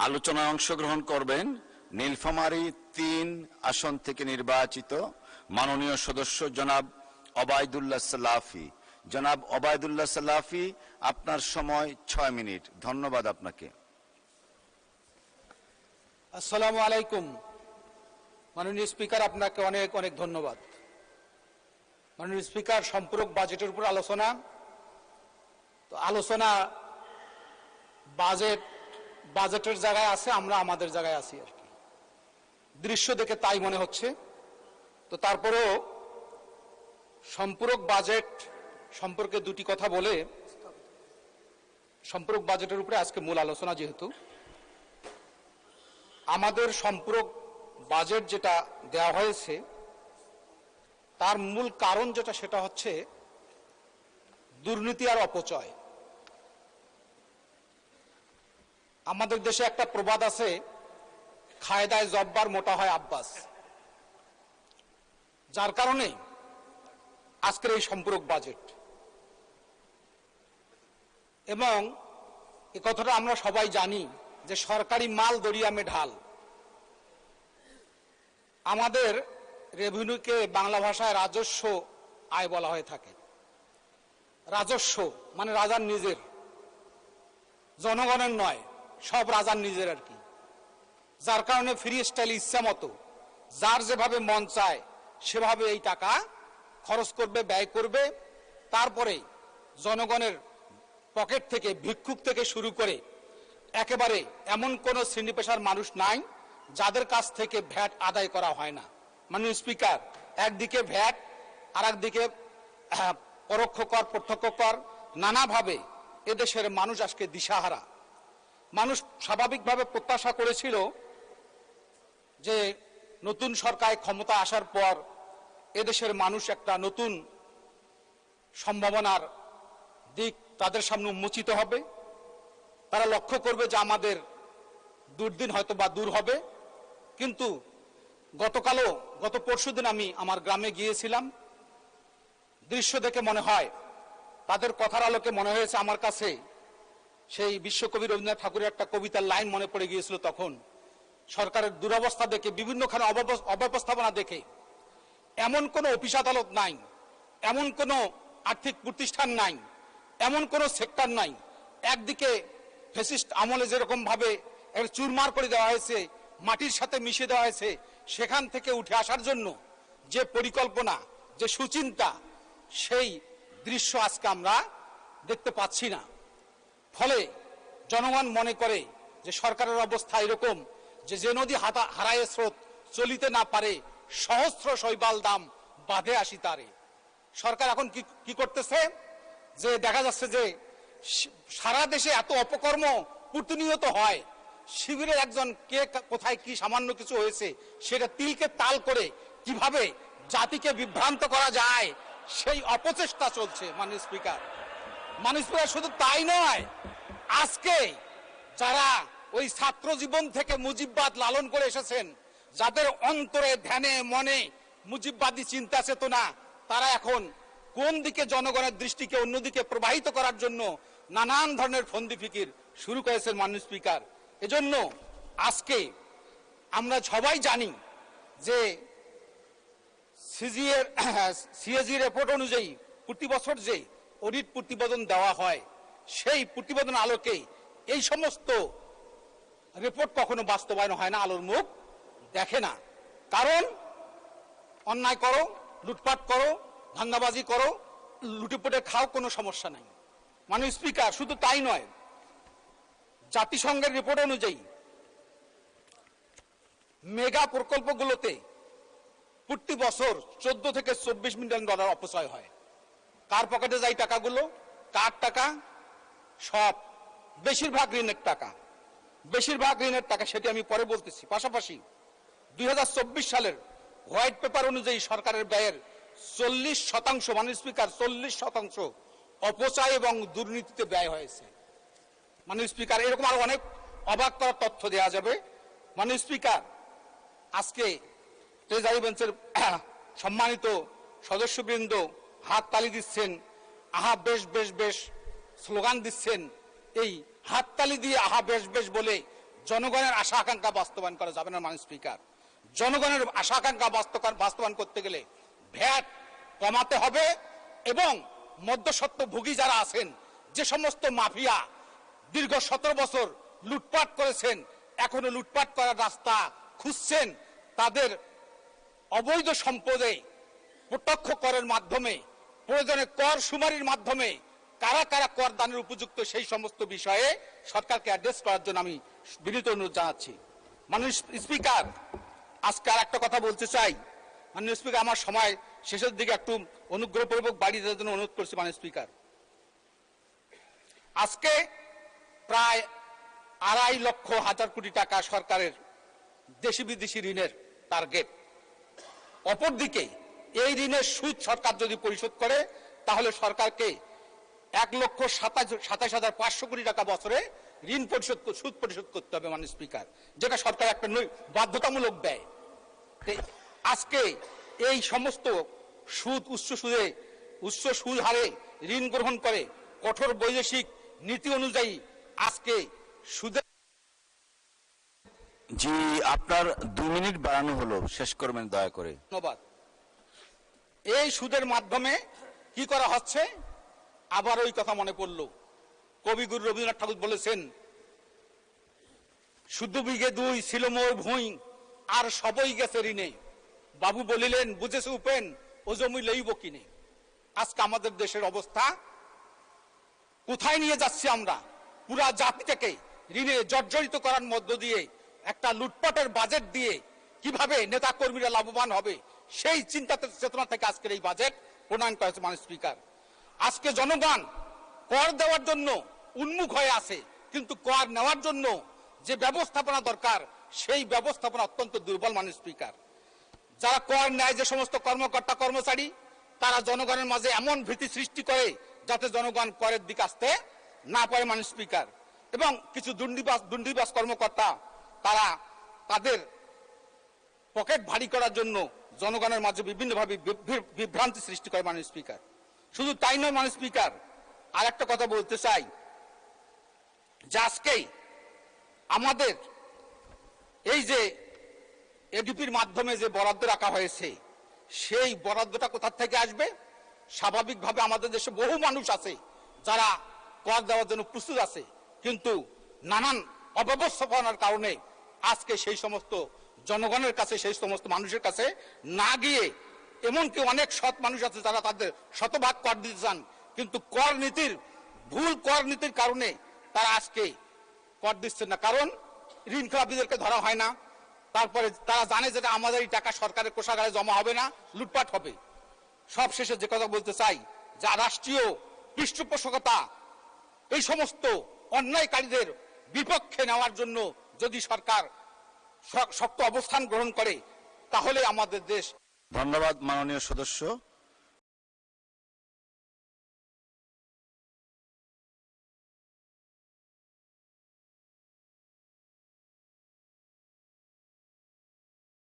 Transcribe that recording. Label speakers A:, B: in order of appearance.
A: আলোচনায় অংশগ্রহণ করবেন নীলফামারী ৩ আসন থেকে নির্বাচিত মাননীয় সদস্য জনাব ওবায়দুল্লাহ সালাফি। জনাব ওবায়দুল্লাহ সালাফি, আপনার সময় ৬ মিনিট। ধন্যবাদ আপনাকে।
B: আসসালামু আলাইকুম। মাননীয় স্পিকার, আপনাকে অনেক অনেক ধন্যবাদ। মাননীয় স্পিকার, সম্পূরক বাজেটের উপর আলোচনা, তো আলোচনা বাজেটের জায়গায় আছে, আমরা আমাদের জায়গায় আছি আর কি, দৃশ্য দেখে তাই মনে হচ্ছে। তো তারপরেও সম্পূরক বাজেট সম্পর্কে দুটি কথা বলে, সম্পূরক বাজেটের উপরে আজকে মূল আলোচনা, যেহেতু আমাদের সম্পূরক বাজেট যেটা দেওয়া হয়েছে তার মূল কারণ যেটা, সেটা হচ্ছে দুর্নীতি আর অপচয়। আমাদের দেশে একটা প্রবাদ আছে, খায় দায় জব্বার, মোটা হয় আব্বাস। যার কারণে আজকের এই সম্পূরক বাজেট, এবং এ কথাটা আমরা সবাই জানি যে সরকারি মাল দরিয়ামে ঢাল। আমাদের রেভিনিউকে বাংলা ভাষায় রাজস্ব আয় বলা হয়ে থাকে। রাজস্ব মানে রাজার নিজের, জনগণের নয়, সব রাজার নিজের আর কি। যার কারণে ফ্রি স্টাইল ইচ্ছা মতো যার যেভাবে মন চায় সেভাবে এই টাকা খরচ করবে, ব্যয় করবে। তারপরে জনগণের পকেট থেকে, ভিক্ষুক থেকে শুরু করে একেবারে এমন কোন শ্রেণী পেশার মানুষ নাই যাদের কাছ থেকে ভ্যাট আদায় করা হয় না। মাননীয় স্পিকার, একদিকে ভ্যাট, আর একদিকে পরোক্ষ কর, প্রত্যক্ষ কর, নানাভাবে এদেশের মানুষ আজকে দিশাহারা। মানুষ স্বাভাবিকভাবে প্রত্যাশা করেছিল যে নতুন সরকার ক্ষমতা আসার পর এদেশের মানুষ একটা নতুন সম্ভাবনার দিক তাদের সামনে উন্মোচিত হবে। তারা লক্ষ্য করবে যে আমাদের দুর্দিন হয়তো বা দূর হবে। কিন্তু গত পরশুদিন আমি আমার গ্রামে গিয়েছিলাম। দৃশ্য দেখে মনে হয়, তাদের কথার আলোকে মনে হয়েছে আমার কাছে সেই বিশ্বকবি রবীন্দ্রনাথ ঠাকুরের একটা কবিতার লাইন মনে পড়ে গিয়েছিল। তখন সরকারের দুরবস্থা দেখে, বিভিন্নখানে অব্যবস্থাপনা দেখে, এমন কোনো অফিস আদালত নাই, এমন কোনো আর্থিক প্রতিষ্ঠান নাই, এমন কোনো সেক্টর নাই। একদিকে ফ্যাসিস্ট আমলে যেরকম ভাবে চুরমার করে দেওয়া হয়েছে, মাটির সাথে মিশিয়ে দেওয়া হয়েছে, সেখান থেকে উঠে আসার জন্য যে পরিকল্পনা, যে সুচিন্তা, সেই দৃশ্য আজকে আমরা দেখতে পাচ্ছি না। ফলে জনগণ মনে করে যে সরকারের অবস্থা এরকম যে নদী হারায় স্রোত চলিতে না পারে, সহস্র শৈবাল দাম বাঁধে আসি তারে। সরকার এখন কি করতেছে, যে দেখা যাচ্ছে যে সারা দেশে এত অপকর্ম প্রতিনিয়ত হয়, শিবিরের একজন কে কোথায় কি সামান্য কিছু হয়েছে সেটা তিলকে তাল করে কিভাবে জাতিকে বিভ্রান্ত করা যায় সেই অপচেষ্টা চলছে। মাননীয় স্পিকার, শুধু তাই নয়, আজকে যারা ওই ছাত্র জীবন থেকে মুজিববাদ লালন করে এসেছেন, যাদের অন্তরে, ধ্যানে, মনে মুজিববাদী চিন্তা চেতনা, তারা এখন কোন দিকে জনগণের দৃষ্টিকে অন্যদিকে প্রবাহিত করার জন্য নানান ধরনের ফন্দি ফিকির শুরু করেছেন। মাননীয় স্পিকার, এজন্য আজকে আমরা সবাই জানি যে সিএজি রিপোর্ট অনুযায়ী প্রতি বছর যে অডিট প্রতিবেদন দেওয়া হয়, সেই প্রতিবেদন আলোকে এই সমস্ত রিপোর্ট কখনো বাস্তবায়ন হয় না, আলোর মুখ দেখে না। কারণ অন্যায় করো, লুটপাট করো, ধান্দাবাজি করো, লুটেপুটে খাও, কোনো সমস্যা নাই। মাননীয় স্পিকার, শুধু তাই নয়, জাতিসংঘের রিপোর্ট অনুযায়ী মেগা প্রকল্পগুলোতে প্রতি বছর 14 থেকে 24 মিলিয়ন ডলার অপচয় হয়। কার পকেটে যায় টাকাগুলো? কার টাকা? সব বেশিরভাগ ঋণের টাকা, সেটি আমি পরে বলতেছি। পাশাপাশি 2024 সালের হোয়াইট পেপার অনুযায়ী সরকারের ব্যয়ের 40%, মাননীয় স্পিকার, 40% অপচয় এবং দুর্নীতিতে ব্যয় হয়েছে। মাননীয় স্পিকার, এরকম আরো অনেক অবাক করার তথ্য দেওয়া যাবে। মাননীয় স্পিকার, আজকে ট্রেজারি বেঞ্চের সম্মানিত সদস্যবৃন্দ হাত তালি দিচ্ছেন, আহা বেশ বেশ বেশ স্লোগান দিচ্ছেন। এই হাততালি দিয়ে আহা বেশ বেশ বলে জনগণের আশা আকাঙ্ক্ষা বাস্তবায়ন করা যাবে না মাননীয় স্পিকার। জনগণের আশা আকাঙ্ক্ষা বাস্তবায়ন করতে গেলে ভ্যাট কমাতে হবে এবং মধ্যস্বত্বভোগী যারা আছেন, যে সমস্ত মাফিয়া দীর্ঘ 17 বছর লুটপাট করেছেন, এখনো লুটপাট করার রাস্তা খুঁজছেন, তাদের অবৈধ সম্পদে প্রত্যক্ষ করের মাধ্যমে, প্রয়োজনে কর শুমারির মাধ্যমে কারা কারা কর দানের উপযুক্ত সেই সমস্ত বিষয়ে সরকারকে অ্যাড্রেস করার জন্য আমি বিনীত অনুরোধ জানাচ্ছি। মাননীয় স্পিকার, আজকে আর একটা কথা বলতে চাই। মাননীয় স্পিকার, আমার সময় শেষের দিকে একটু অনুগ্রহপূর্বক বাড়িয়ে দেওয়ার জন্য অনুরোধ করছি। মাননীয় স্পিকার, আজকে প্রায় 2.5 লক্ষ হাজার কোটি টাকা সরকারের দেশি বিদেশি ঋণের টার্গেট। অপরদিকে এই ঋণের সুদ সরকার যদি পরিশোধ করে তাহলে সরকারকে 1,27,500 কোটি টাকা বছরে ঋণ পরিশোধ সুদ পরিশোধ করতে হবে মাননীয় স্পিকার, যেটা সরকার একটা বাধ্যতামূলক ব্যয়। আজকে এই সমস্ত সুদ উচ্চ সুদ হারে ঋণ গ্রহণ করে কঠোর বৈদেশিক নীতি অনুযায়ী আজকে সুদের।
A: জি, আপনার 2 মিনিট বাড়ানো হলো, শেষ করবেন দয়া করে।
B: ধন্যবাদ। এই সুদের মাধ্যমে কি করা হচ্ছে? আবার ওই কথা মনে পড়ল, কবিগুরু রবীন্দ্রনাথ ঠাকুর বলেছেন, শুদ্ধ বিঘে 2 ছিল মোর ভুঁই, আর সবই গেছে ঋণে। বাবু বলিলেন, বুঝেছে উপেন, ও জমি লইব কিনে। আজকে আমাদের দেশের অবস্থা কোথায় নিয়ে যাচ্ছি আমরা? পুরা জাতিটাকে ঋণে জর্জরিত করার মধ্য দিয়ে একটা লুটপাটের বাজেট দিয়ে কিভাবে নেতা কর্মীরা লাভবান হবে সেই চিন্তা চেতনা থেকে আজকের এই বাজেট প্রণয়ন করা হয়েছে মাননীয় স্পিকার। আজকে জনগণ কর দেওয়ার জন্য উন্মুখ হয়ে আছে, কিন্তু কর নেওয়ার জন্য যে ব্যবস্থাপনা দরকার সেই ব্যবস্থাপনা অত্যন্ত দুর্বল মাননীয় স্পিকার। যারা কর নেয়, যে সমস্ত কর্মকর্তা কর্মচারী, তারা জনগণের মাঝে এমন ভীতি সৃষ্টি করে যাতে জনগণ করের দিকে আসতে না পারে মাননীয় স্পিকার। এবং কিছু দুর্নীতিবাজ কর্মকর্তা তারা তাদের পকেট ভারী করার জন্য জনগণের মাঝে বিভিন্নভাবে বিভ্রান্তি সৃষ্টি করে মাননীয় স্পিকার। শুধু তাই নয় মাননীয় স্পিকার, আর একটা কথা বলতে চাই যে আজকেই আমাদের এই যে এডিপির মাধ্যমে যে বরাদ্দ রাখা হয়েছে, সেই বরাদ্দটা কোথা থেকে আসবে? স্বাভাবিকভাবে আমাদের দেশে বহু মানুষ আছে যারা কর দেওয়ার জন্য প্রস্তুত আছে, কিন্তু নানান অব্যবস্থাপনার কারণে আজকে সেই সমস্ত জনগণের কাছে, সেই সমস্ত মানুষের কাছে না গিয়ে, এমনকি অনেক সৎ মানুষ আছে যারা তাদের শতভাগ কর দিতে চান, কিন্তু ভুল কর নীতির কারণে তারা আজকে কর দিচ্ছেন না। কারণ ঋণ খেলাপিদেরকে ধরা হয় না, তারপরে তারা জানে যে আমাদের এই টাকা সরকারের কোষাগারে জমা হবে না, লুটপাট হবে। সব শেষে যে কথা বলতে চাই, যা রাষ্ট্রীয় পৃষ্ঠপোষকতা এই সমস্ত অন্যায়কারীদের বিপক্ষে নেওয়ার জন্য যদি সরকার শক্ত অবস্থান গ্রহণ করে তাহলে আমাদের দেশ।
A: ধন্যবাদ মাননীয় সদস্য।